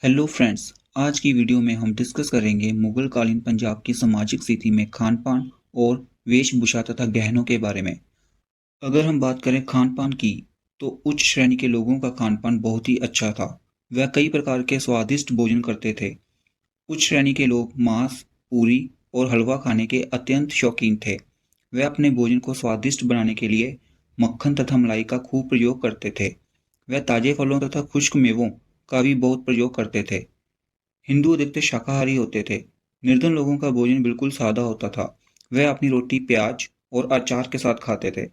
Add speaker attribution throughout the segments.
Speaker 1: Hello friends, आज की video में हम डिस्कस करेंगे मुगल कालीन पंजाब की सामाजिक स्थिति में खान पान और वेशभूषा तथा गहनों के बारे में। अगर हम बात करें खान पान की, तो उच्च श्रेणी के लोगों का खान पान बहुत ही अच्छा था। वह कई प्रकार के स्वादिष्ट भोजन करते थे। उच्च श्रेणी के लोग मांस, पूरी और हलवा खाने के अत्यंत शौकीन थे। वे अपने भोजन को स्वादिष्ट बनाने के लिए मक्खन तथा मलाई का खूब प्रयोग करते थे। वह ताजे फलों तथा खुश्क मेवों का भी बहुत प्रयोग करते थे। हिंदू अधिकतर शाकाहारी होते थे। निर्धन लोगों का भोजन बिल्कुल सादा होता था। वह अपनी रोटी प्याज और अचार के साथ खाते थे।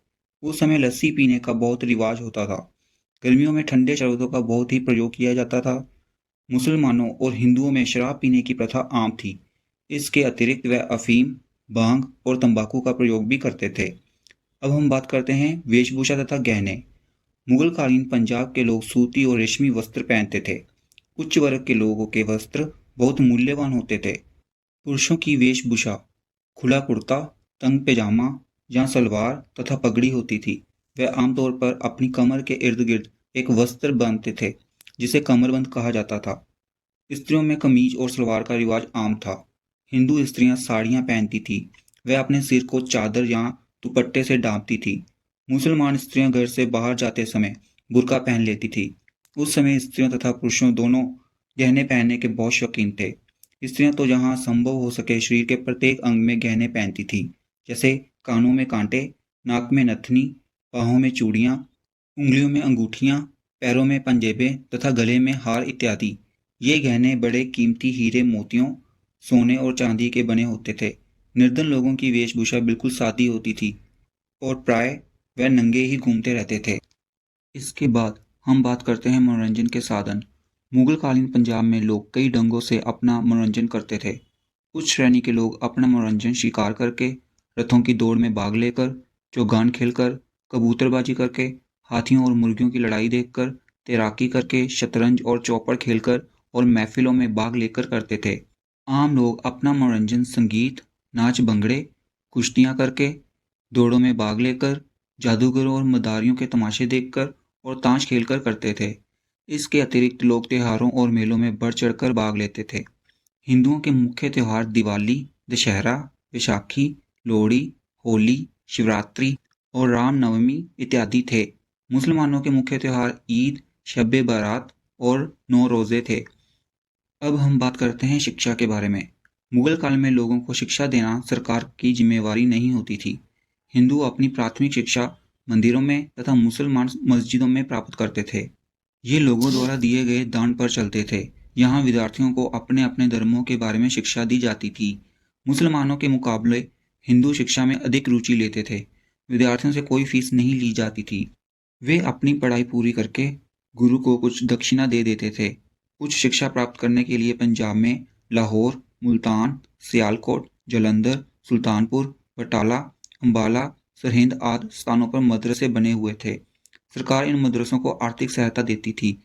Speaker 1: उस समय लस्सी पीने का बहुत रिवाज होता था। गर्मियों में ठंडे शरबतों का बहुत ही प्रयोग किया जाता था। मुसलमानों और हिंदुओं में शराब पीने की प्रथा आम थी। इसके अतिरिक्त वह अफीम, भांग और तंबाकू का प्रयोग भी करते थे। अब हम बात करते हैं वेशभूषा तथा गहने। मुगल कालीन पंजाब के लोग सूती और रेशमी वस्त्र पहनते थे। उच्च वर्ग के लोगों के वस्त्र बहुत मूल्यवान होते थे। पुरुषों की वेशभूषा खुला कुर्ता, तंग पैजामा या सलवार तथा पगड़ी होती थी। वे आमतौर पर अपनी कमर के इर्द गिर्द एक वस्त्र बांधते थे, जिसे कमरबंद कहा जाता था। स्त्रियों में कमीज और सलवार का रिवाज आम था। हिंदू स्त्रियां साड़ियां पहनती थी। वे अपने सिर को चादर या दुपट्टे से ढांपती थी। मुसलमान स्त्रियां घर से बाहर जाते समय बुर्का पहन लेती थी। उस समय स्त्रियों तथा पुरुषों दोनों गहने पहनने के बहुत शौकीन थे। स्त्रियां तो जहां संभव हो सके शरीर के प्रत्येक अंग में गहने पहनती थी, जैसे कानों में कांटे, नाक में नथनी, बाहों में चूड़ियां, उंगलियों में अंगूठियां, पैरों में पंजेबें तथा गले में हार इत्यादि। ये गहने बड़े कीमती हीरे मोतियों, सोने और चांदी के बने होते थे। निर्धन लोगों की वेशभूषा बिल्कुल सादी होती थी और प्राय वह नंगे ही घूमते रहते थे। इसके बाद हम बात करते हैं मनोरंजन के साधन। मुगल कालीन पंजाब में लोग कई ढंगों से अपना मनोरंजन करते थे। उच्च श्रेणी के लोग अपना मनोरंजन शिकार करके, रथों की दौड़ में भाग लेकर, चौगान खेलकर, कबूतरबाजी करके, हाथियों और मुर्गियों की लड़ाई देखकर, तैराकी करके, शतरंज और चौपड़ खेलकर और महफिलों में भाग लेकर करते थे। आम लोग अपना मनोरंजन संगीत, नाच भंगड़े, कुश्तियाँ करके, दौड़ों में भाग लेकर, जादूगरों और मदारियों के तमाशे देखकर और ताश खेलकर करते थे। इसके अतिरिक्त लोग त्योहारों और मेलों में बढ़ चढ़कर भाग लेते थे। हिंदुओं के मुख्य त्योहार दिवाली, दशहरा, बैसाखी, लोहड़ी, होली, शिवरात्रि और रामनवमी इत्यादि थे। मुसलमानों के मुख्य त्योहार ईद, शब बारात और नौ रोज़े थे। अब हम बात करते हैं शिक्षा के बारे में। मुगल काल में लोगों को शिक्षा देना सरकार की जिम्मेवारी नहीं होती थी। हिंदू अपनी प्राथमिक शिक्षा मंदिरों में तथा मुसलमान मस्जिदों में प्राप्त करते थे। ये लोगों द्वारा दिए गए दान पर चलते थे। यहाँ विद्यार्थियों को अपने अपने धर्मों के बारे में शिक्षा दी जाती थी। मुसलमानों के मुकाबले हिंदू शिक्षा में अधिक रुचि लेते थे। विद्यार्थियों से कोई फीस नहीं ली जाती थी। वे अपनी पढ़ाई पूरी करके गुरु को कुछ दक्षिणा दे देते थे। उच्च शिक्षा प्राप्त करने के लिए पंजाब में लाहौर, मुल्तान, सियालकोट, जालंधर, सुल्तानपुर, बटाला, अम्बाला, सरहिंद आदि स्थानों पर मदरसे बने हुए थे। सरकार इन मदरसों को आर्थिक सहायता देती थी।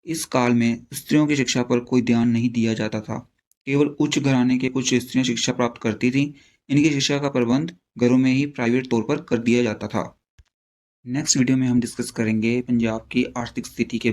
Speaker 1: इस काल में स्त्रियों की शिक्षा पर कोई ध्यान नहीं दिया जाता था। केवल उच्च घराने के कुछ स्त्रियां शिक्षा प्राप्त करती थीं। इनकी शिक्षा का प्रबंध घरों में ही प्राइवेट तौर पर कर दिया जाता था। नेक्स्ट वीडियो में हम डिस्कस करेंगे पंजाब की आर्थिक स्थिति के